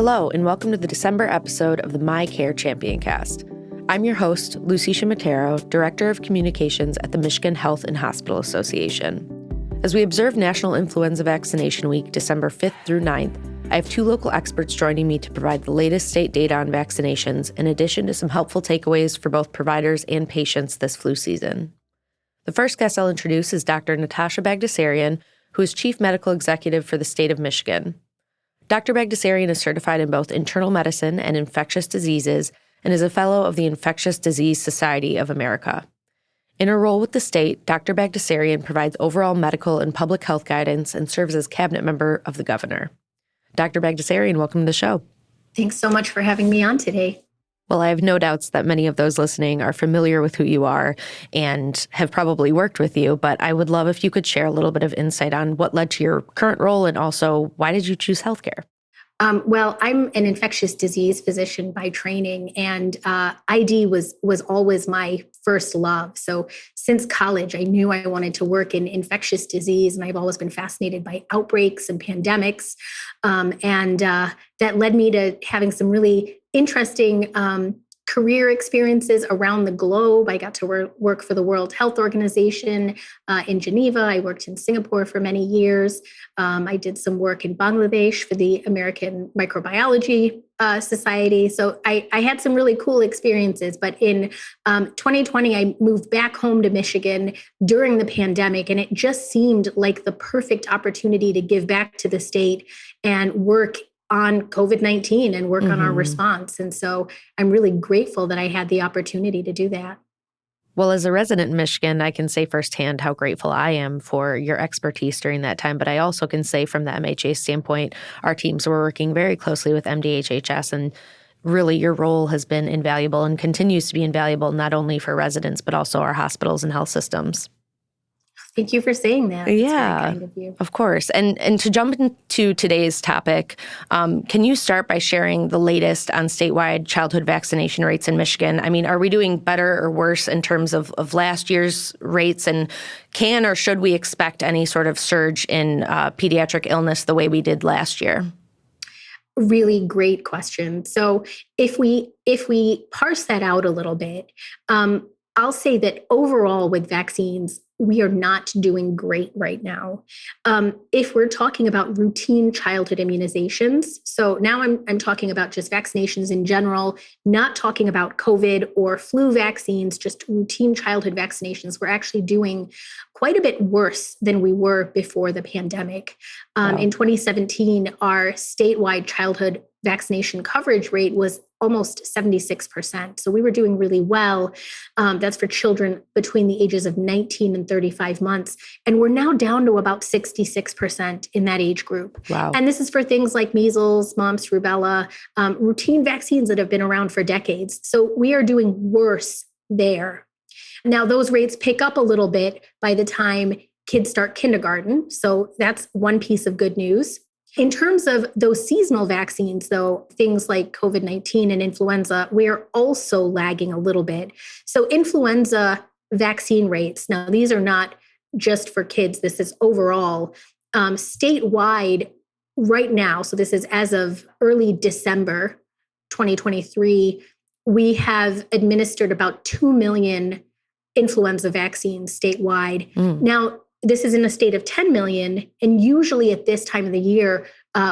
Hello, and welcome to the December episode of the MiCare Champion Cast. I'm your host, Lucia Matero, Director of Communications at the Michigan Health and Hospital Association. As we observe National Influenza Vaccination Week, December 5th through 9th, I have two local experts joining me to provide the latest state data on vaccinations, in addition to some helpful takeaways for both providers and patients this flu season. The first guest I'll introduce is Dr. Natasha Bagdasarian, who is Chief Medical Executive for the state of Michigan. Dr. Bagdasarian is certified in both internal medicine and infectious diseases and is a fellow of the Infectious Disease Society of America. In her role with the state, Dr. Bagdasarian provides overall medical and public health guidance and serves as cabinet member of the governor. Dr. Bagdasarian, welcome to the show. Thanks so much for having me on today. Well, I have no doubts that many of those listening are familiar with who you are and have probably worked with you, but I would love if you could share a little bit of insight on what led to your current role and also why did you choose healthcare? Well, I'm an infectious disease physician by training, and ID was always my first love. So since college, I knew I wanted to work in infectious disease, and I've always been fascinated by outbreaks and pandemics. And that led me to having some really interesting career experiences around the globe. I got to work for the World Health Organization in Geneva. I worked in Singapore for many years. I did some work in Bangladesh for the American Microbiology Society. So I had some really cool experiences. But in 2020, I moved back home to Michigan during the pandemic, and it just seemed like the perfect opportunity to give back to the state and work on COVID-19 and work on our response. And so I'm really grateful that I had the opportunity to do that. Well, as a resident in Michigan, I can say firsthand how grateful I am for your expertise during that time. But I also can say from the MHA standpoint, our teams were working very closely with MDHHS, and really your role has been invaluable and continues to be invaluable, not only for residents, but also our hospitals and health systems. Thank you for saying that. Yeah, very kind of you. Of course. And to jump into today's topic, can you start by sharing the latest on statewide childhood vaccination rates in Michigan? I mean, are we doing better or worse in terms of last year's rates? And can or should we expect any sort of surge in pediatric illness the way we did last year? Really great question. So if we parse that out a little bit, I'll say that overall with vaccines, we are not doing great right now. If we're talking about routine childhood immunizations, so now I'm talking about just vaccinations in general, not talking about COVID or flu vaccines, just routine childhood vaccinations, we're actually doing quite a bit worse than we were before the pandemic. Wow. In 2017, our statewide childhood vaccination coverage rate was almost 76%. So we were doing really well. That's for children between the ages of 19 and 35 months. And we're now down to about 66% in that age group. Wow. And this is for things like measles, mumps, rubella, routine vaccines that have been around for decades. So we are doing worse there. Now, those rates pick up a little bit by the time kids start kindergarten. So that's one piece of good news. In terms of those seasonal vaccines, though, things like COVID-19 and influenza, we are also lagging a little bit. So influenza vaccine rates, now these are not just for kids, this is overall. Statewide right now, so this is as of early December 2023, we have administered about 2 million influenza vaccines statewide. Now, this is in a state of 10 million. And usually at this time of the year,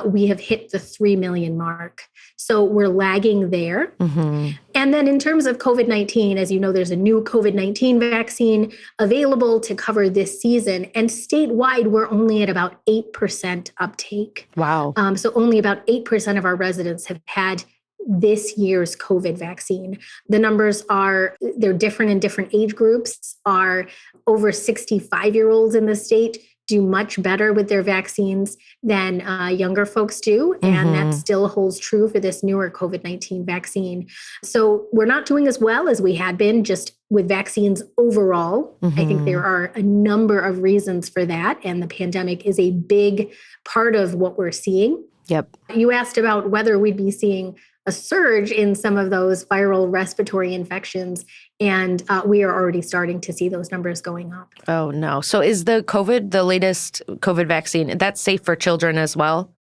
we have hit the 3 million mark. So we're lagging there. And then in terms of COVID-19, as you know, there's a new COVID-19 vaccine available to cover this season. And statewide, we're only at about 8% uptake. Wow. So only about 8% of our residents have had this year's COVID vaccine. The numbers they're different in different age groups. Our over 65-year-olds in the state do much better with their vaccines than younger folks do. And that still holds true for this newer COVID-19 vaccine. So we're not doing as well as we had been just with vaccines overall. I think there are a number of reasons for that. And the pandemic is a big part of what we're seeing. Yep. You asked about whether we'd be seeing a surge in some of those viral respiratory infections. And we are already starting to see those numbers going up. Oh, no. So is the latest COVID vaccine, that's safe for children as well?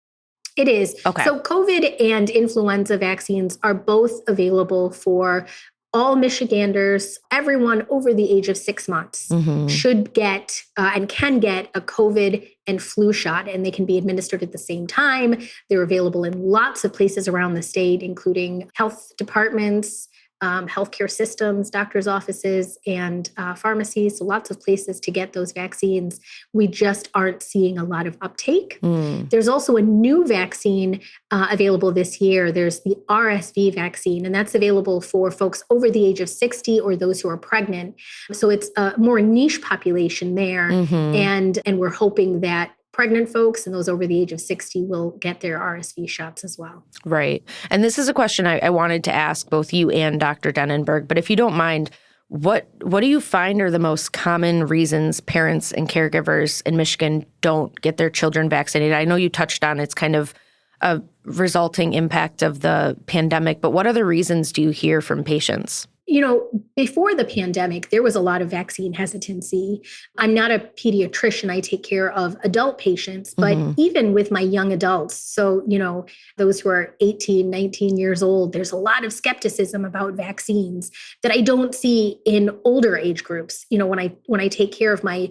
It is. Okay. So COVID and influenza vaccines are both available for all Michiganders. Everyone over the age of 6 months should get and can get a COVID and flu shot, and they can be administered at the same time. They're available in lots of places around the state, including health departments, healthcare systems, doctors' offices, and pharmacies. So lots of places to get those vaccines. We just aren't seeing a lot of uptake. There's also a new vaccine available this year. There's the RSV vaccine, and that's available for folks over the age of 60 or those who are pregnant. So it's a more niche population there. And we're hoping that pregnant folks and those over the age of 60 will get their RSV shots as well. Right. And this is a question I wanted to ask both you and Dr. Denenberg, but if you don't mind, what do you find are the most common reasons parents and caregivers in Michigan don't get their children vaccinated? I know you touched on it's kind of a resulting impact of the pandemic, but what other reasons do you hear from patients? You know, before the pandemic, there was a lot of vaccine hesitancy. I'm not a pediatrician. I take care of adult patients, but even with my young adults, so, you know, those who are 18, 19 years old, there's a lot of skepticism about vaccines that I don't see in older age groups. You know, when I take care of my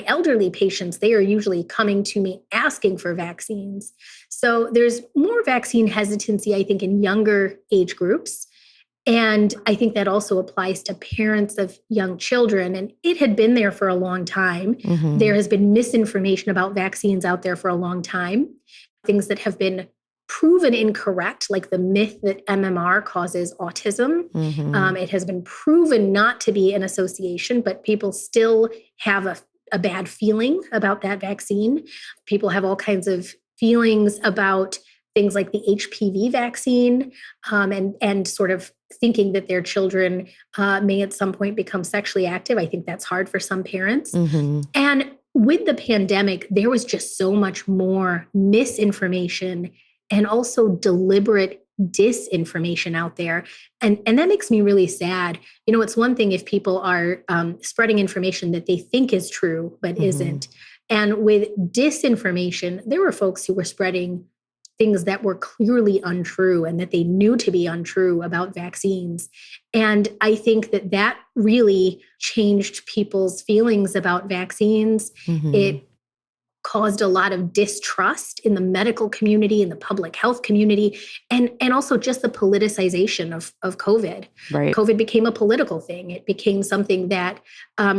elderly patients, they are usually coming to me asking for vaccines. So there's more vaccine hesitancy, I think, in younger age groups. And I think that also applies to parents of young children. And it had been there for a long time. There has been misinformation about vaccines out there for a long time, things that have been proven incorrect, like the myth that MMR causes autism. It has been proven not to be an association, but people still have a bad feeling about that vaccine. People have all kinds of feelings about things like the HPV vaccine, and sort of thinking that their children may at some point become sexually active. I think that's hard for some parents. And with the pandemic, there was just so much more misinformation and also deliberate disinformation out there. And that makes me really sad. You know, it's one thing if people are spreading information that they think is true, but isn't. And with disinformation, there were folks who were spreading things that were clearly untrue and that they knew to be untrue about vaccines. And I think that really changed people's feelings about vaccines. It caused a lot of distrust in the medical community, in the public health community, and also just the politicization of COVID. Right. COVID became a political thing. It became something that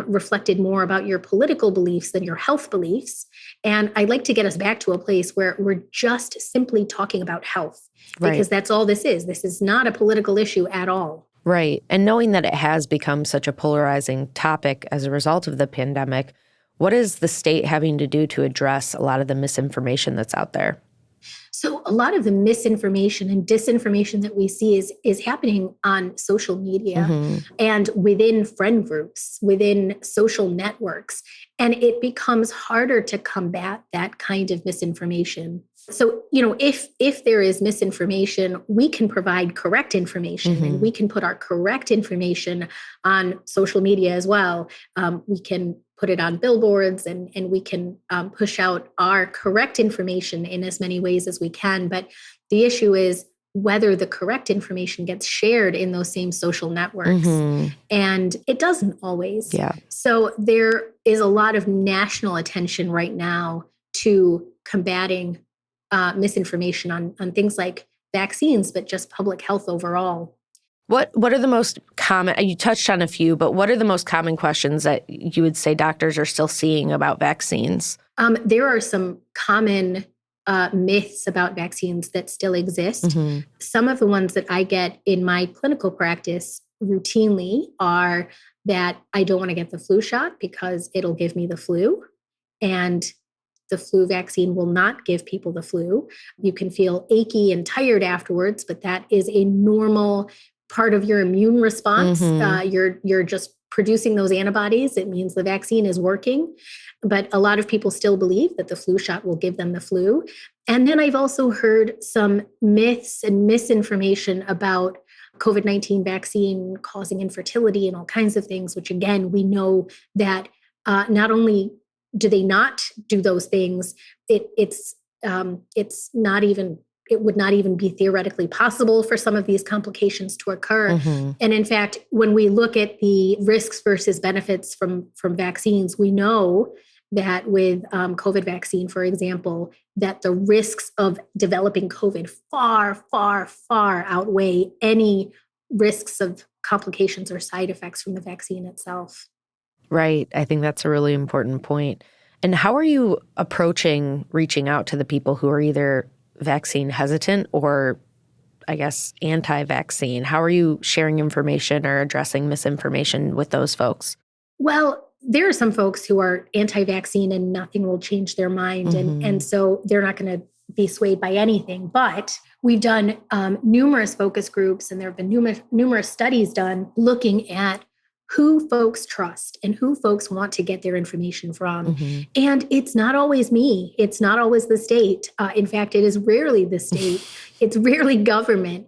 reflected more about your political beliefs than your health beliefs. And I'd like to get us back to a place where we're just simply talking about health, because that's all this is. This is not a political issue at all. Right. And knowing that it has become such a polarizing topic as a result of the pandemic, what is the state having to do to address a lot of the misinformation that's out there? So a lot of the misinformation and disinformation that we see is happening on social media and within friend groups, within social networks. And it becomes harder to combat that kind of misinformation. So, you know, if there is misinformation, we can provide correct information and we can put our correct information on social media as well. We can put it on billboards and we can push out our correct information in as many ways as we can. But the issue is whether the correct information gets shared in those same social networks. And it doesn't always. So there is a lot of national attention right now to combating misinformation on things like vaccines, but just public health overall. What are the most common, you touched on a few, but what are the most common questions that you would say doctors are still seeing about vaccines? There are some common myths about vaccines that still exist. Some of the ones that I get in my clinical practice routinely are that I don't want to get the flu shot because it'll give me the flu. And the flu vaccine will not give people the flu. You can feel achy and tired afterwards, but that is a normal part of your immune response. You're just producing those antibodies. It means the vaccine is working. But a lot of people still believe that the flu shot will give them the flu. And then I've also heard some myths and misinformation about COVID-19 vaccine causing infertility and all kinds of things, which again, we know that not only do they not do those things, it's it would not even be theoretically possible for some of these complications to occur. Mm-hmm. And in fact, when we look at the risks versus benefits from vaccines, we know that with COVID vaccine, for example, that the risks of developing COVID far, far, far outweigh any risks of complications or side effects from the vaccine itself. Right. I think that's a really important point. And how are you approaching reaching out to the people who are either vaccine hesitant or, I guess, anti-vaccine? How are you sharing information or addressing misinformation with those folks? Well, there are some folks who are anti-vaccine and nothing will change their mind. And so they're not going to be swayed by anything. But we've done numerous focus groups, and there have been numerous studies done looking at who folks trust and who folks want to get their information from. Mm-hmm. And it's not always me. It's not always the state. In fact, it is rarely the state. It's rarely government.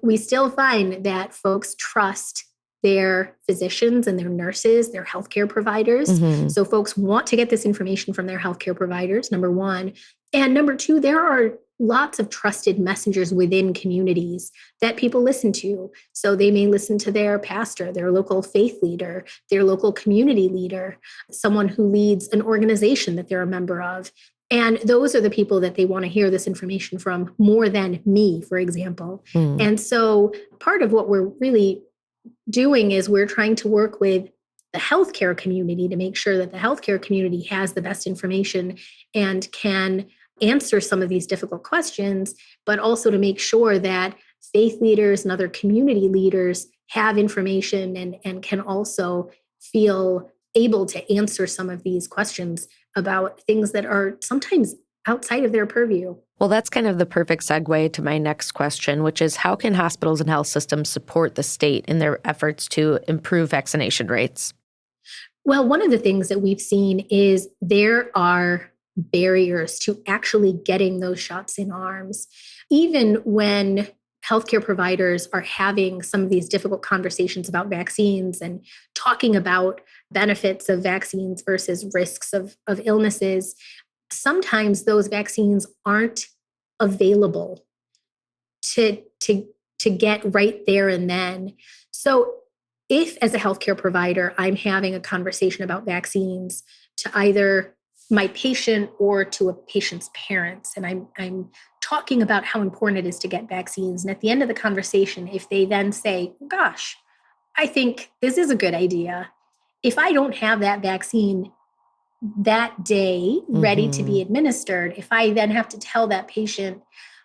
We still find that folks trust their physicians and their nurses, their healthcare providers. Mm-hmm. So folks want to get this information from their healthcare providers, number one. And number two, there are lots of trusted messengers within communities that people listen to. So they may listen to their pastor, their local faith leader, their local community leader, someone who leads an organization that they're a member of. And those are the people that they want to hear this information from more than me, for example. And so part of what we're really doing is we're trying to work with the healthcare community to make sure that the healthcare community has the best information and can answer some of these difficult questions, but also to make sure that faith leaders and other community leaders have information and can also feel able to answer some of these questions about things that are sometimes outside of their purview. Well, that's kind of the perfect segue to my next question, which is how can hospitals and health systems support the state in their efforts to improve vaccination rates? Well, one of the things that we've seen is there are barriers to actually getting those shots in arms. Even when healthcare providers are having some of these difficult conversations about vaccines and talking about benefits of vaccines versus risks of illnesses, sometimes those vaccines aren't available to get right there and then. So if as a healthcare provider, I'm having a conversation about vaccines to either my patient or to a patient's parents, and I'm talking about how important it is to get vaccines. And at the end of the conversation, if they then say, gosh, I think this is a good idea. If I don't have that vaccine that day ready to be administered, if I then have to tell that patient,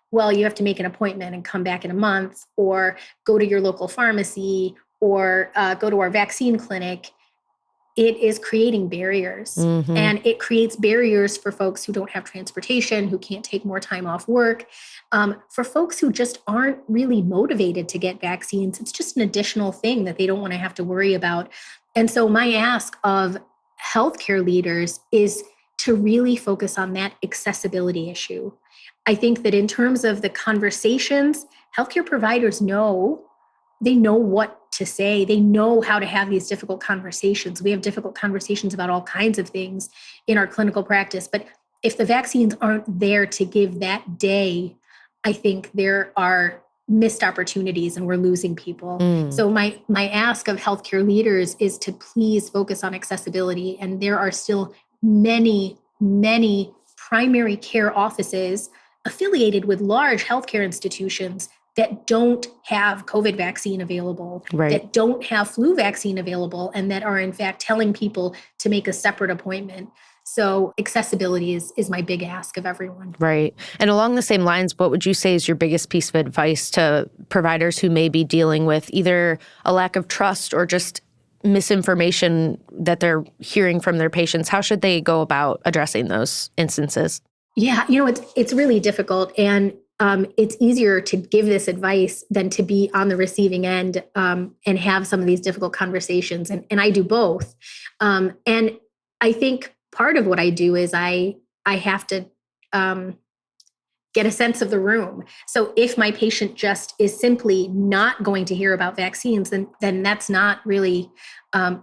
well, you have to make an appointment and come back in a month, or go to your local pharmacy, or go to our vaccine clinic, it is creating barriers. And it creates barriers for folks who don't have transportation, who can't take more time off work. For folks who just aren't really motivated to get vaccines, it's just an additional thing that they don't want to have to worry about. And so my ask of healthcare leaders is to really focus on that accessibility issue. I think that in terms of the conversations, healthcare providers know what to say. They know how to have these difficult conversations. We have difficult conversations about all kinds of things in our clinical practice. But if the vaccines aren't there to give that day, I think there are missed opportunities and we're losing people. So my ask of healthcare leaders is to please focus on accessibility. And there are still many, many primary care offices affiliated with large healthcare institutions that don't have COVID vaccine available, that don't have flu vaccine available, and that are in fact telling people to make a separate appointment. So accessibility is my big ask of everyone. Right. And along the same lines, what would you say is your biggest piece of advice to providers who may be dealing with either a lack of trust or just misinformation that they're hearing from their patients? How should they go about addressing those instances? Yeah, it's really difficult. And it's easier to give this advice than to be on the receiving end and have some of these difficult conversations. And I do both. And I think part of what I do is I have to get a sense of the room. So if my patient just is simply not going to hear about vaccines, then that's not really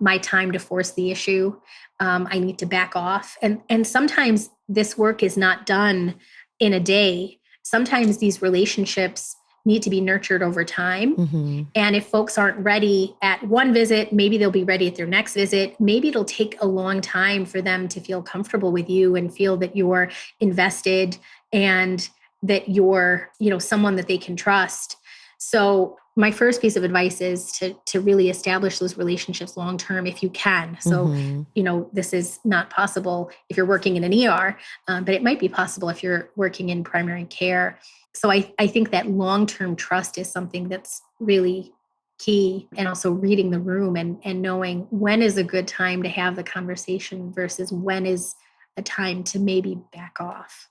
my time to force the issue. I need to back off. And sometimes this work is not done in a day. Sometimes these relationships need to be nurtured over time. Mm-hmm. And if folks aren't ready at one visit, maybe they'll be ready at their next visit. Maybe it'll take a long time for them to feel comfortable with you and feel that you're invested and that you're, someone that they can trust. So my first piece of advice is to really establish those relationships long-term if you can. So, this is not possible if you're working in an ER, but it might be possible if you're working in primary care. So I think that long-term trust is something that's really key, and also reading the room and knowing when is a good time to have the conversation versus when is a time to maybe back off.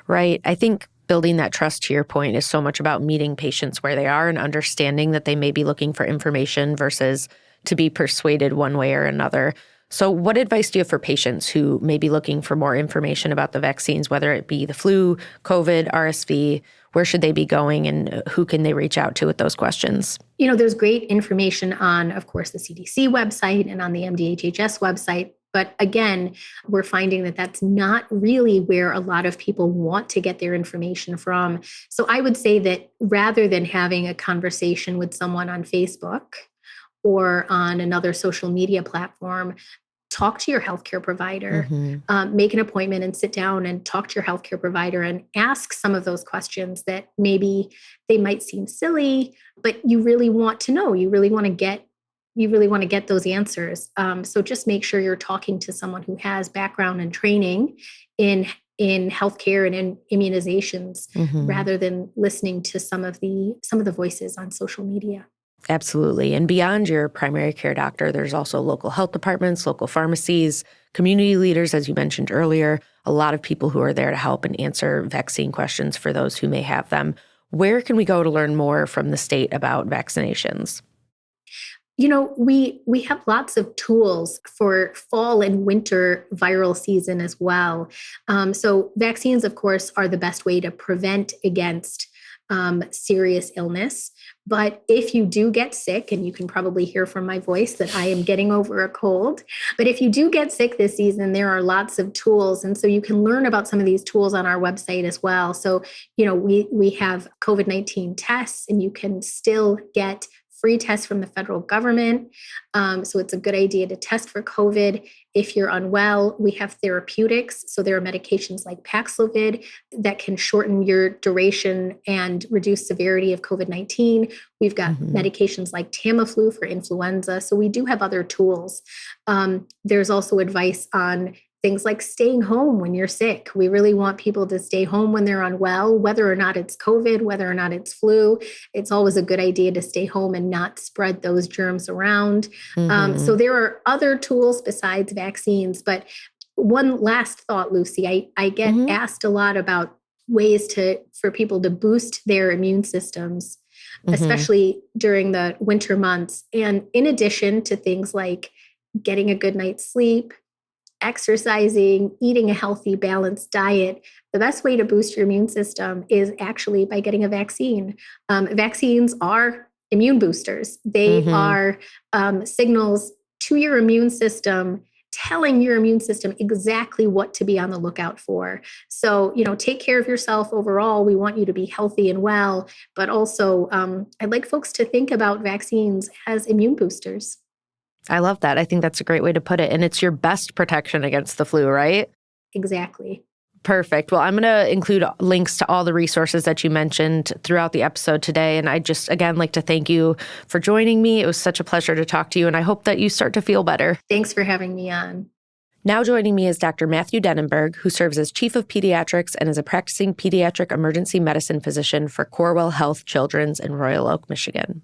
Right. I think building that trust, to your point, is so much about meeting patients where they are and understanding that they may be looking for information versus to be persuaded one way or another. So what advice do you have for patients who may be looking for more information about the vaccines, whether it be the flu, COVID, RSV? Where should they be going and who can they reach out to with those questions? There's great information on, of course, the CDC website and on the MDHHS website. But again, we're finding that that's not really where a lot of people want to get their information from. So I would say that rather than having a conversation with someone on Facebook or on another social media platform, talk to your healthcare provider, make an appointment and sit down and talk to your healthcare provider and ask some of those questions that maybe they might seem silly, but you really want to know. You really want to get those answers. So just make sure you're talking to someone who has background and training in healthcare and in immunizations, rather than listening to some of the voices on social media. Absolutely. And beyond your primary care doctor, there's also local health departments, local pharmacies, community leaders, as you mentioned earlier, a lot of people who are there to help and answer vaccine questions for those who may have them. Where can we go to learn more from the state about vaccinations? We have lots of tools for fall and winter viral season as well. So vaccines, of course, are the best way to prevent against serious illness. But if you do get sick, and you can probably hear from my voice that I am getting over a cold, but if you do get sick this season, there are lots of tools. And so you can learn about some of these tools on our website as well. So, we have COVID-19 tests, and you can still get free tests from the federal government. So it's a good idea to test for COVID. If you're unwell, we have therapeutics. So there are medications like Paxlovid that can shorten your duration and reduce severity of COVID-19. We've got medications like Tamiflu for influenza. So we do have other tools. There's also advice on things like staying home when you're sick. We really want people to stay home when they're unwell, whether or not it's COVID, whether or not it's flu. It's always a good idea to stay home and not spread those germs around. So there are other tools besides vaccines. But one last thought, Lucy, I get asked a lot about ways for people to boost their immune systems, especially during the winter months. And in addition to things like getting a good night's sleep, exercising, eating a healthy, balanced diet, the best way to boost your immune system is actually by getting a vaccine. Vaccines are immune boosters. They are signals to your immune system, telling your immune system exactly what to be on the lookout for. So, take care of yourself overall. We want you to be healthy and well, but also I'd like folks to think about vaccines as immune boosters. I love that. I think that's a great way to put it. And it's your best protection against the flu, right? Exactly. Perfect. Well, I'm going to include links to all the resources that you mentioned throughout the episode today. And I just, again, like to thank you for joining me. It was such a pleasure to talk to you, and I hope that you start to feel better. Thanks for having me on. Now joining me is Dr. Matthew Denenberg, who serves as Chief of Pediatrics and is a practicing pediatric emergency medicine physician for Corewell Health Children's in Royal Oak, Michigan.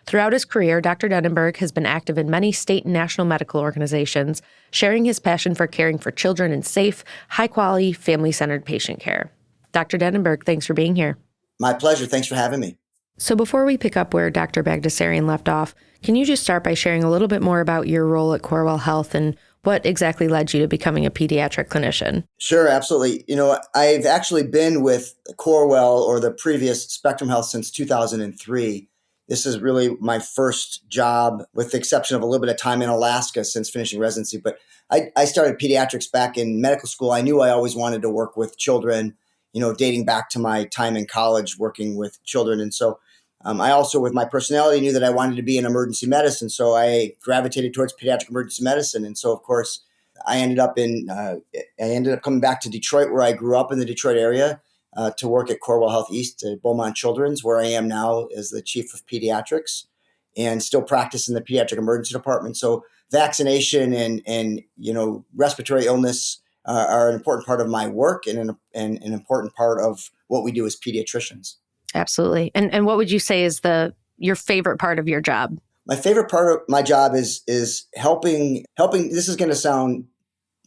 Throughout his career, Dr. Denenberg has been active in many state and national medical organizations, sharing his passion for caring for children in safe, high-quality, family-centered patient care. Dr. Denenberg, thanks for being here. My pleasure. Thanks for having me. So before we pick up where Dr. Bagdasarian left off, can you just start by sharing a little bit more about your role at Corewell Health and what exactly led you to becoming a pediatric clinician? Sure, absolutely. I've actually been with Corewell, or the previous Spectrum Health, since 2003. This is really my first job, with the exception of a little bit of time in Alaska since finishing residency. But I started pediatrics back in medical school. I knew I always wanted to work with children. dating back to my time in college working with children. And so I also, with my personality, knew that I wanted to be in emergency medicine. So I gravitated towards pediatric emergency medicine. And so, of course, I ended up coming back to Detroit, where I grew up in the Detroit area, to work at Corewell Health East at Beaumont Children's, where I am now as the chief of pediatrics, and still practice in the pediatric emergency department. So vaccination and respiratory illness are an important part of my work and an important part of what we do as pediatricians. Absolutely. And what would you say is your favorite part of your job? My favorite part of my job is helping. This is going to sound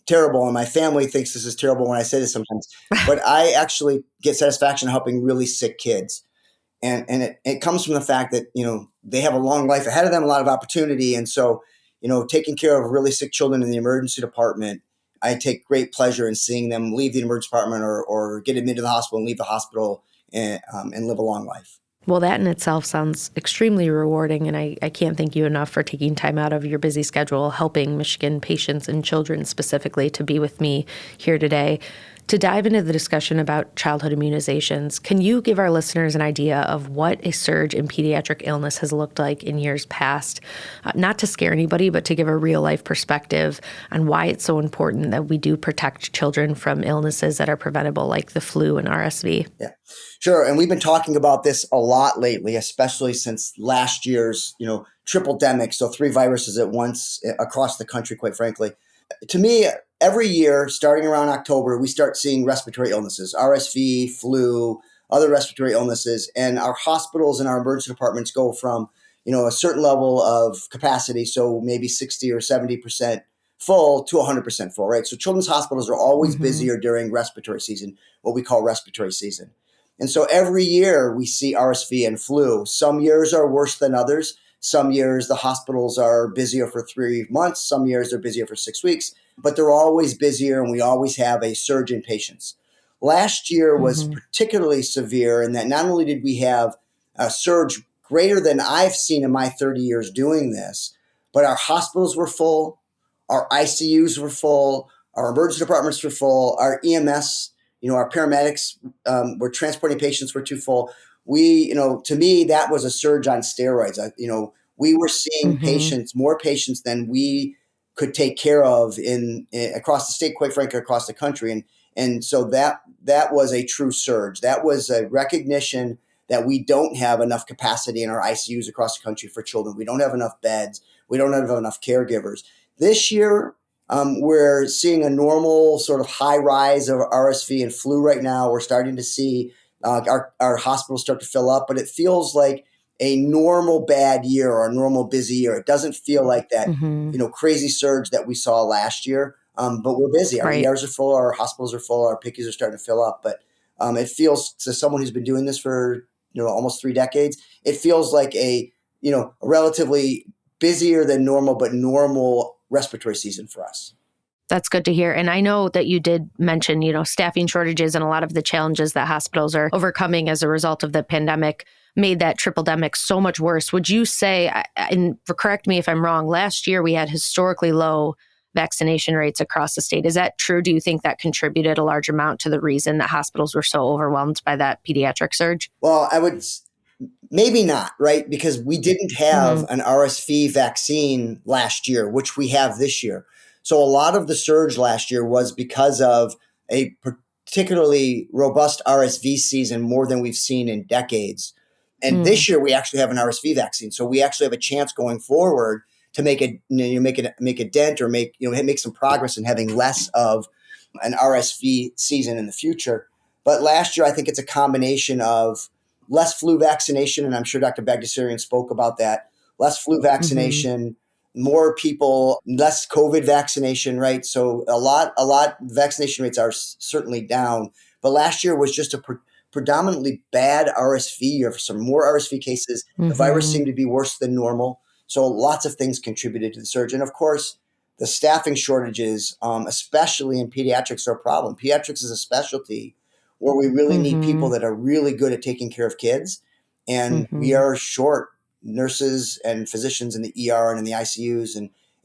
terrible, and my family thinks this is terrible when I say this sometimes, but I actually get satisfaction helping really sick kids. And it comes from the fact that, they have a long life ahead of them, a lot of opportunity. And so, taking care of really sick children in the emergency department, I take great pleasure in seeing them leave the emergency department or get admitted to the hospital and leave the hospital and live a long life. Well, that in itself sounds extremely rewarding, and I can't thank you enough for taking time out of your busy schedule, helping Michigan patients and children specifically to be with me here today. To dive into the discussion about childhood immunizations, can you give our listeners an idea of what a surge in pediatric illness has looked like in years past? Not to scare anybody, but to give a real-life perspective on why it's so important that we do protect children from illnesses that are preventable, like the flu and RSV. Yeah, sure. And we've been talking about this a lot lately, especially since last year's, triple-demic, so 3 viruses at once across the country, quite frankly. To me, every year, starting around October, we start seeing respiratory illnesses, RSV, flu, other respiratory illnesses, and our hospitals and our emergency departments go from, a certain level of capacity, so maybe 60 or 70% full to 100% full, right? So children's hospitals are always busier during respiratory season, what we call respiratory season. And so every year we see RSV and flu. Some years are worse than others. Some years the hospitals are busier for 3 months. Some years they're busier for 6 weeks, but they're always busier and we always have a surge in patients. Last year was particularly severe in that not only did we have a surge greater than I've seen in my 30 years doing this, but our hospitals were full, our ICUs were full, our emergency departments were full, our EMS, our paramedics were transporting patients were too full. To me, that was a surge on steroids. We were seeing more patients than we could take care of across the state, quite frankly, across the country. And so that was a true surge. That was a recognition that we don't have enough capacity in our ICUs across the country for children. We don't have enough beds. We don't have enough caregivers. This year, we're seeing a normal sort of high rise of RSV and flu right now. We're starting to see our hospitals start to fill up, but it feels like a normal bad year or a normal busy year. It doesn't feel like that, crazy surge that we saw last year. But we're busy. Our ERs are full, our hospitals are full, our PICUs are starting to fill up. But it feels, to someone who's been doing this for almost 3 decades, it feels like a relatively busier than normal, but normal respiratory season for us. That's good to hear. And I know that you did mention, staffing shortages and a lot of the challenges that hospitals are overcoming as a result of the pandemic made that triple-demic so much worse. Would you say, and correct me if I'm wrong, last year we had historically low vaccination rates across the state. Is that true? Do you think that contributed a large amount to the reason that hospitals were so overwhelmed by that pediatric surge? Well, I would maybe not, right? Because we didn't have an RSV vaccine last year, which we have this year. So a lot of the surge last year was because of a particularly robust RSV season, more than we've seen in decades. And this year we actually have an RSV vaccine. So we actually have a chance going forward to make a dent or make some progress in having less of an RSV season in the future. But last year, I think it's a combination of less flu vaccination, and I'm sure Dr. Bagdasarian spoke about that, less flu vaccination, more people, less COVID vaccination, right? So a lot, vaccination rates are certainly down. But last year was just a predominantly bad RSV year. For some more RSV cases, the virus seemed to be worse than normal. So lots of things contributed to the surge. And of course, the staffing shortages, especially in pediatrics, are a problem. Pediatrics is a specialty where we really need people that are really good at taking care of kids. And we are short nurses and physicians in the ER and in the ICUs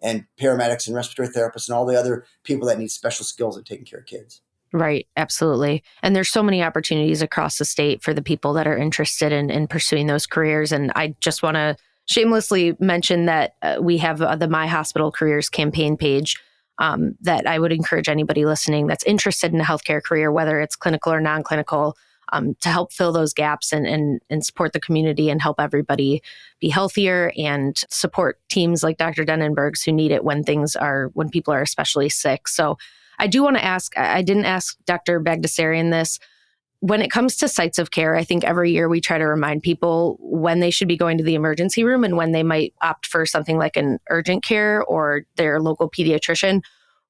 and paramedics and respiratory therapists and all the other people that need special skills at taking care of kids. Right. Absolutely. And there's so many opportunities across the state for the people that are interested in pursuing those careers. And I just want to shamelessly mention that we have the My Hospital Careers campaign page that I would encourage anybody listening that's interested in a healthcare career, whether it's clinical or non-clinical, to help fill those gaps and support the community and help everybody be healthier and support teams like Dr. Denenberg's who need it when people are especially sick. So I do want to ask, I didn't ask Dr. Bagdasarian this. When it comes to sites of care, I think every year we try to remind people when they should be going to the emergency room and when they might opt for something like an urgent care or their local pediatrician.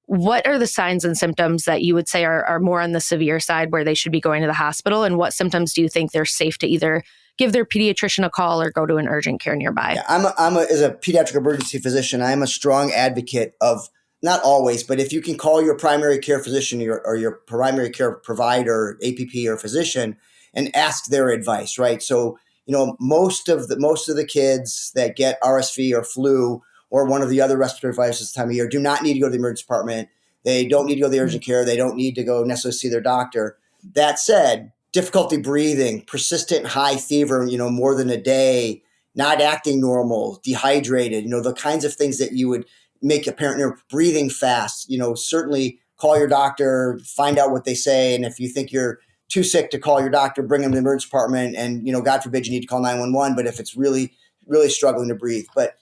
What are the signs and symptoms that you would say are more on the severe side where they should be going to the hospital? And what symptoms do you think they're safe to either give their pediatrician a call or go to an urgent care nearby? Yeah, as a pediatric emergency physician, I'm a strong advocate of, not always, but if you can call your primary care physician or your primary care provider, APP or physician, and ask their advice, right? So, most of the kids that get RSV or flu or one of the other respiratory viruses this time of year do not need to go to the emergency department. They don't need to go to the urgent care. They don't need to go necessarily see their doctor. That said, difficulty breathing, persistent high fever, more than a day, not acting normal, dehydrated, the kinds of things that you would make a parent breathing fast, certainly call your doctor, find out what they say. And if you think you're too sick to call your doctor, bring them to the emergency department. And, God forbid you need to call 911. But if it's really, really struggling to breathe, but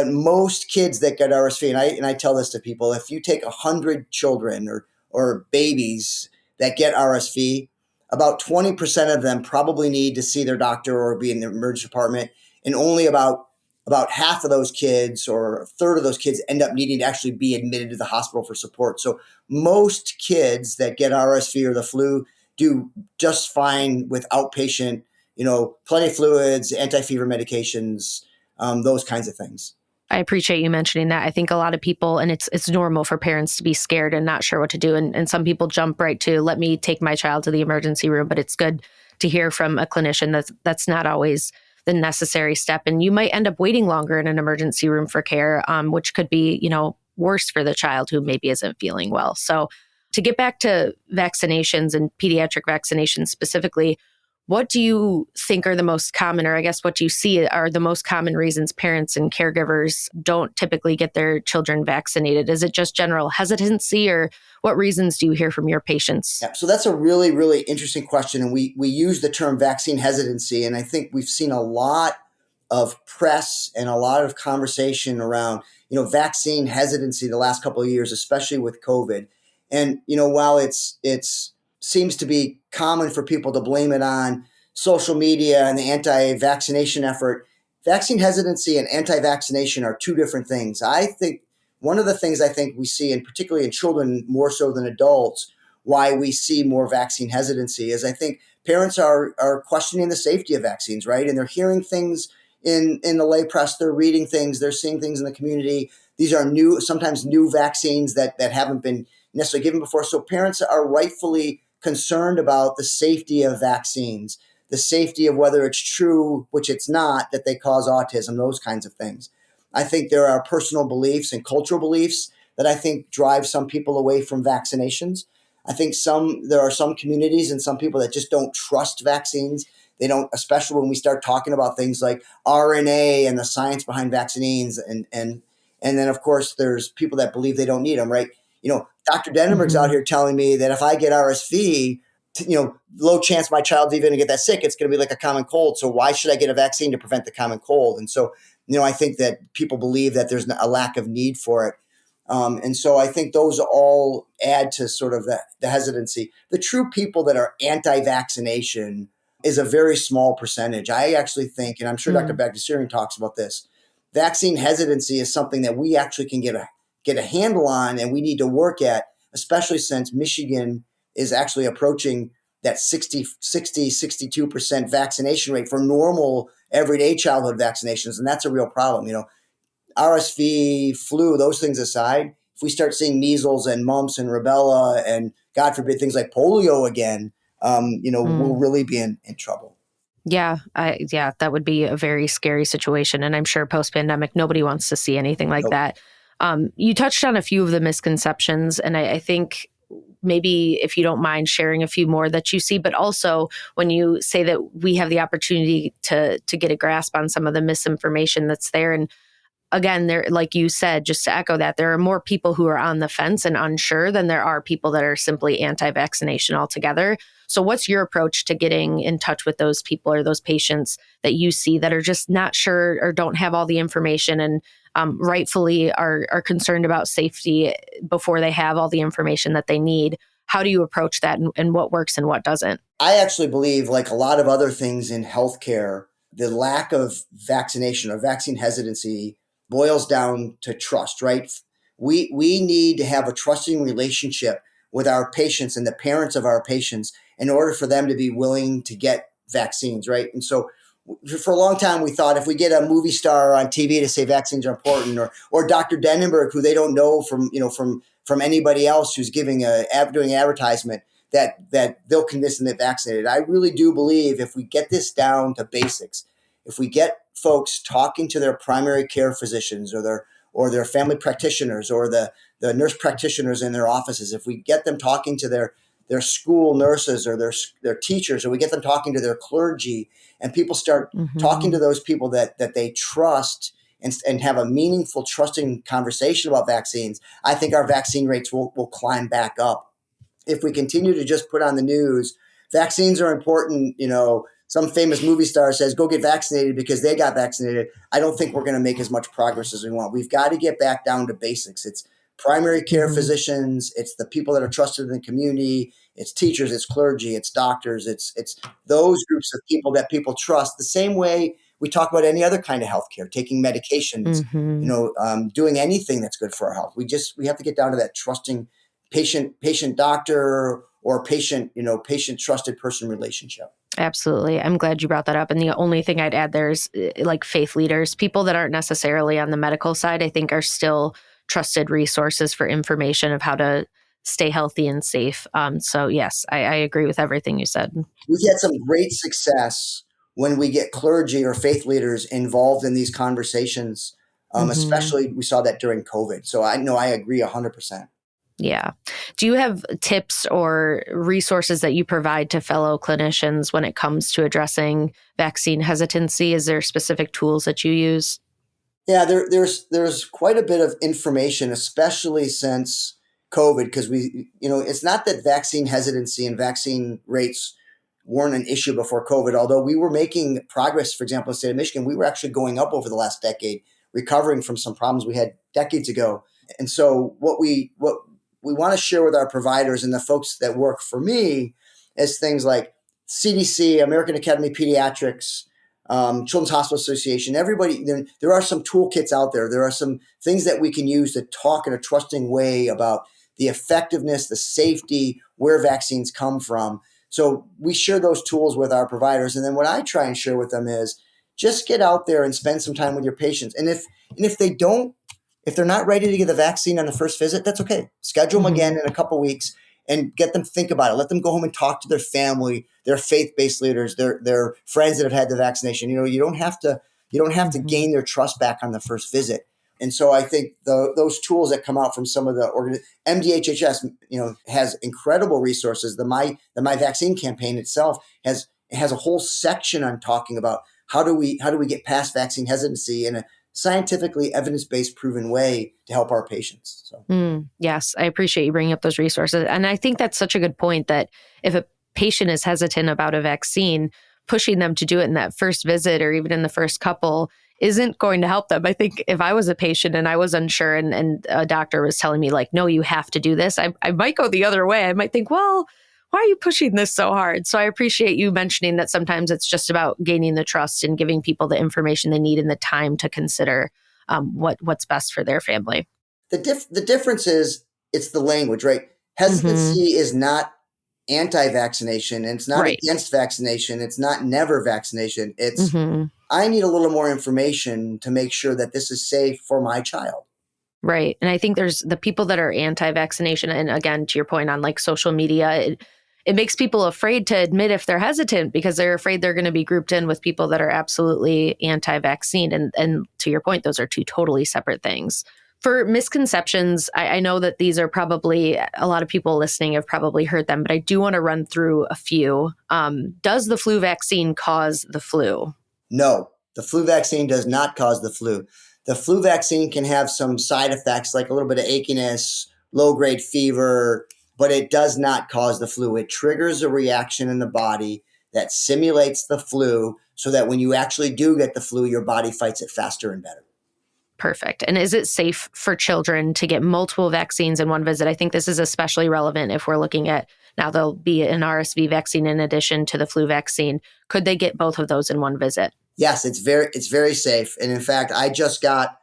most kids that get RSV, and I tell this to people, if you take 100 children or babies that get RSV, about 20% of them probably need to see their doctor or be in the emergency department. And only about half of those kids or a third of those kids end up needing to actually be admitted to the hospital for support. So most kids that get RSV or the flu do just fine with outpatient, plenty of fluids, anti-fever medications, those kinds of things. I appreciate you mentioning that. I think a lot of people, and it's normal for parents to be scared and not sure what to do. And some people jump right to, let me take my child to the emergency room. But it's good to hear from a clinician that's not always the necessary step. And you might end up waiting longer in an emergency room for care, which could be, worse for the child who maybe isn't feeling well. So to get back to vaccinations and pediatric vaccinations specifically, what do you think are the most common, or I guess what do you see are the most common reasons parents and caregivers don't typically get their children vaccinated? Is it just general hesitancy, or what reasons do you hear from your patients? Yeah, so that's a really, really interesting question. And we use the term vaccine hesitancy. And I think we've seen a lot of press and a lot of conversation around, vaccine hesitancy the last couple of years, especially with COVID. And, while it's seems to be common for people to blame it on social media and the anti-vaccination effort, vaccine hesitancy and anti-vaccination are two different things. I think one of the things I think we see, and particularly in children more so than adults, why we see more vaccine hesitancy is I think parents are questioning the safety of vaccines, right? And they're hearing things in the lay press, they're reading things, they're seeing things in the community. These are sometimes new vaccines that haven't been necessarily given before. So parents are rightfully concerned about the safety of vaccines, the safety of whether it's true, which it's not, that they cause autism, those kinds of things. I think there are personal beliefs and cultural beliefs that I think drive some people away from vaccinations. I think there are some communities and some people that just don't trust vaccines. They don't, especially when we start talking about things like RNA and the science behind vaccines. And then, of course, there's people that believe they don't need them, right? Dr. Denenberg's out here telling me that if I get RSV, low chance my child's even going to get that sick. It's going to be like a common cold. So why should I get a vaccine to prevent the common cold? And so, I think that people believe that there's a lack of need for it. And so I think those all add to sort of the hesitancy. The true people that are anti-vaccination is a very small percentage. I actually think, and I'm sure Dr. Bagdasarian talks about this, vaccine hesitancy is something that we actually can get a handle on and we need to work at, especially since Michigan is actually approaching that 62% vaccination rate for normal everyday childhood vaccinations. And that's a real problem. RSV, flu, those things aside, if we start seeing measles and mumps and rubella and God forbid things like polio again, we'll really be in trouble. Yeah, that would be a very scary situation. And I'm sure post-pandemic, nobody wants to see anything like that. You touched on a few of the misconceptions, and I think maybe if you don't mind sharing a few more that you see, but also when you say that we have the opportunity to get a grasp on some of the misinformation that's there. And again, there, like you said, just to echo that, there are more people who are on the fence and unsure than there are people that are simply anti-vaccination altogether. So what's your approach to getting in touch with those people or those patients that you see that are just not sure or don't have all the information and rightfully are concerned about safety before they have all the information that they need? How do you approach that, and what works and what doesn't? I actually believe, like a lot of other things in healthcare, the lack of vaccination or vaccine hesitancy boils down to trust, right? We need to have a trusting relationship with our patients and the parents of our patients in order for them to be willing to get vaccines, right? And so for a long time, we thought if we get a movie star on TV to say vaccines are important, or Dr. Denenberg, who they don't know from anybody else who's doing advertisement, that they'll convince them they're vaccinated. I really do believe if we get this down to basics, if we get folks talking to their primary care physicians or their family practitioners or the nurse practitioners in their offices, if we get them talking to their school nurses or their teachers, or we get them talking to their clergy, and people start talking to those people that they trust and have a meaningful, trusting conversation about vaccines, I think our vaccine rates will climb back up. If we continue to just put on the news, vaccines are important, some famous movie star says, go get vaccinated because they got vaccinated, I don't think we're going to make as much progress as we want. We've got to get back down to basics. It's primary care physicians, it's the people that are trusted in the community, it's teachers, it's clergy, it's doctors, it's those groups of people that people trust, the same way we talk about any other kind of healthcare, taking medications, doing anything that's good for our health. We have to get down to that trusting patient doctor or patient trusted person relationship. Absolutely. I'm glad you brought that up. And the only thing I'd add there is like faith leaders, people that aren't necessarily on the medical side, I think are still trusted resources for information of how to stay healthy and safe. So yes, I agree with everything you said. We've had some great success when we get clergy or faith leaders involved in these conversations, especially we saw that during COVID. So I know I agree 100%. Yeah. Do you have tips or resources that you provide to fellow clinicians when it comes to addressing vaccine hesitancy? Is there specific tools that you use? Yeah, there's quite a bit of information, especially since COVID, because it's not that vaccine hesitancy and vaccine rates weren't an issue before COVID, although we were making progress. For example, in the state of Michigan, we were actually going up over the last decade, recovering from some problems we had decades ago. And so what we want to share with our providers and the folks that work for me is things like CDC, American Academy of Pediatrics, Children's Hospital Association, everybody, there are some toolkits out there. There are some things that we can use to talk in a trusting way about the effectiveness, the safety, where vaccines come from. So we share those tools with our providers. And then what I try and share with them is just get out there and spend some time with your patients. And if they're not ready to get the vaccine on the first visit, that's okay. Schedule them again in a couple of weeks and get them think about it. Let them go home and talk to their family, their faith-based leaders, their friends that have had the vaccination. You don't have to gain their trust back on the first visit. And so I think those tools that come out from some of the MDHHS, has incredible resources. The My Vaccine campaign itself has a whole section on talking about how do we get past vaccine hesitancy in a scientifically evidence-based proven way to help our patients. So yes, I appreciate you bringing up those resources. And I think that's such a good point that if a patient is hesitant about a vaccine, pushing them to do it in that first visit or even in the first couple isn't going to help them. I think if I was a patient and I was unsure and a doctor was telling me like, no, you have to do this, I might go the other way. I might think, well, why are you pushing this so hard? So I appreciate you mentioning that sometimes it's just about gaining the trust and giving people the information they need and the time to consider what's best for their family. The difference is it's the language, right? Hesitancy is not anti-vaccination, and it's not against vaccination. It's not never vaccination. It's I need a little more information to make sure that this is safe for my child. Right. And I think there's the people that are anti-vaccination. And again, to your point on like social media, it makes people afraid to admit if they're hesitant because they're afraid they're going to be grouped in with people that are absolutely anti-vaccine. And to your point, those are two totally separate things. For misconceptions, I know that these are probably, a lot of people listening have probably heard them, but I do want to run through a few. Does the flu vaccine cause the flu? No, the flu vaccine does not cause the flu. The flu vaccine can have some side effects like a little bit of achiness, low-grade fever, but it does not cause the flu. It triggers a reaction in the body that simulates the flu so that when you actually do get the flu, your body fights it faster and better. Perfect. And is it safe for children to get multiple vaccines in one visit? I think this is especially relevant if we're looking at now there'll be an RSV vaccine in addition to the flu vaccine. Could they get both of those in one visit? Yes, it's very safe. And in fact, I got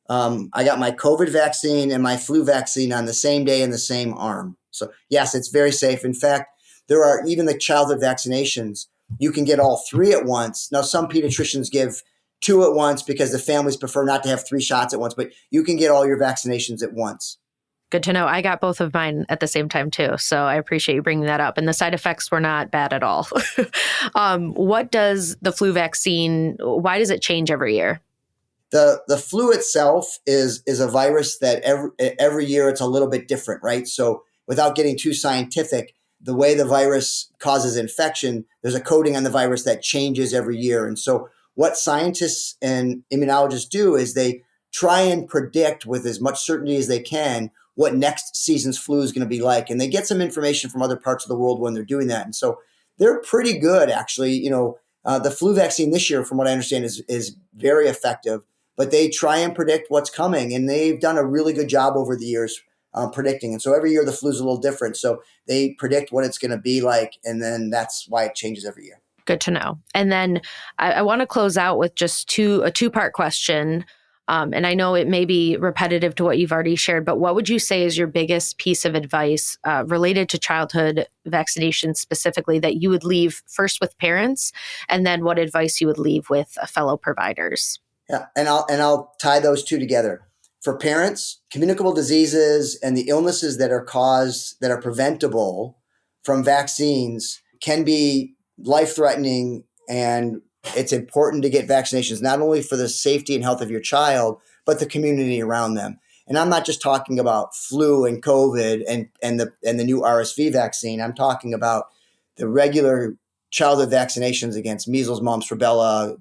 my COVID vaccine and my flu vaccine on the same day in the same arm. So yes, it's very safe. In fact, there are even the childhood vaccinations. You can get all three at once. Now, some pediatricians give two at once because the families prefer not to have three shots at once, but you can get all your vaccinations at once. Good to know. I got both of mine at the same time too. So I appreciate you bringing that up. And the side effects were not bad at all. What does the flu vaccine, why does it change every year? The flu itself is a virus that every year it's a little bit different, right? So without getting too scientific, the way the virus causes infection, there's a coating on the virus that changes every year. And so what scientists and immunologists do is they try and predict with as much certainty as they can what next season's flu is going to be like. And they get some information from other parts of the world when they're doing that. And so they're pretty good, actually. The flu vaccine this year, from what I understand, is very effective. But they try and predict what's coming. And they've done a really good job over the years predicting. And so every year the flu is a little different. So they predict what it's going to be like. And then that's why it changes every year. Good to know. And then I want to close out with just a two-part question. And I know it may be repetitive to what you've already shared, but what would you say is your biggest piece of advice related to childhood vaccination specifically that you would leave first with parents, and then what advice you would leave with fellow providers? Yeah, and I'll tie those two together. For parents, communicable diseases and the illnesses that are preventable from vaccines can be life-threatening, and it's important to get vaccinations, not only for the safety and health of your child, but the community around them. And I'm not just talking about flu and COVID and the new RSV vaccine. I'm talking about the regular childhood vaccinations against measles, mumps, rubella,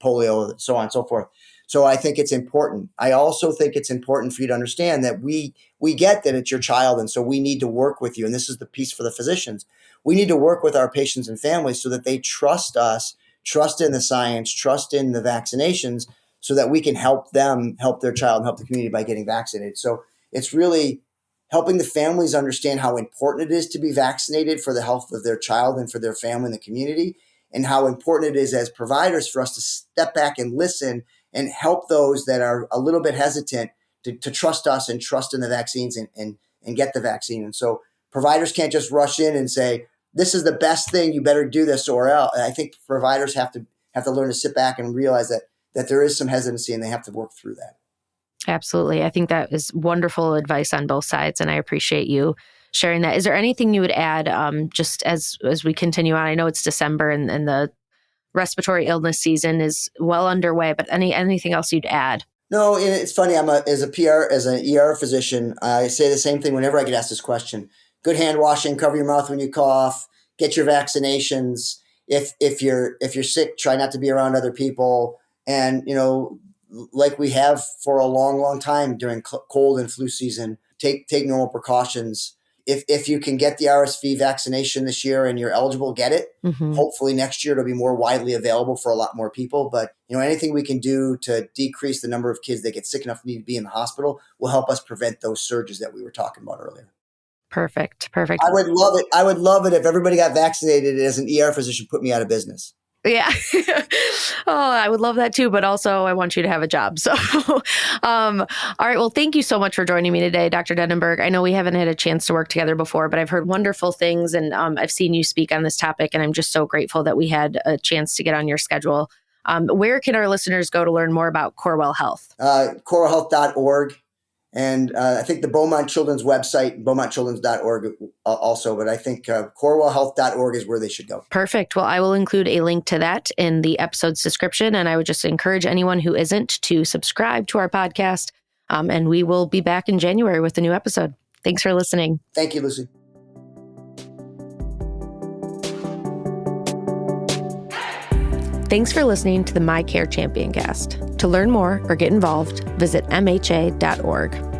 polio, so on and so forth. So I think it's important. I also think it's important for you to understand that we get that it's your child, and so we need to work with you. And this is the piece for the physicians. We need to work with our patients and families so that they trust us, trust in the science, trust in the vaccinations, so that we can help them help their child and help the community by getting vaccinated. So it's really helping the families understand how important it is to be vaccinated for the health of their child and for their family and the community, and how important it is as providers for us to step back and listen and help those that are a little bit hesitant to trust us and trust in the vaccines and get the vaccine. And so providers can't just rush in and say, this is the best thing, you better do this or else. And I think providers have to learn to sit back and realize that there is some hesitancy and they have to work through that. Absolutely. I think that is wonderful advice on both sides, and I appreciate you sharing that. Is there anything you would add just as we continue on? I know it's December and the respiratory illness season is well underway, but anything else you'd add? No, and it's funny. As an ER physician, I say the same thing whenever I get asked this question. Good hand washing, cover your mouth when you cough, get your vaccinations. If you're sick, try not to be around other people. And, like we have for a long, long time during cold and flu season, take normal precautions. If you can get the RSV vaccination this year and you're eligible, get it. Mm-hmm. Hopefully next year it'll be more widely available for a lot more people. But anything we can do to decrease the number of kids that get sick enough to need to be in the hospital will help us prevent those surges that we were talking about earlier. Perfect. I would love it. I would love it if everybody got vaccinated as an ER physician, put me out of business. Yeah. Oh, I would love that too. But also I want you to have a job. So, all right. Well, thank you so much for joining me today, Dr. Denenberg. I know we haven't had a chance to work together before, but I've heard wonderful things and I've seen you speak on this topic, and I'm just so grateful that we had a chance to get on your schedule. Where can our listeners go to learn more about Corewell Health? CorewellHealth.org. And I think the Beaumont Children's website, beaumontchildrens.org also, but I think CorewellHealth.org is where they should go. Perfect. Well, I will include a link to that in the episode's description, and I would just encourage anyone who isn't to subscribe to our podcast And we will be back in January with a new episode. Thanks for listening. Thank you, Lucy. Thanks for listening to the MiCare Champion Cast. To learn more or get involved, visit MHA.org.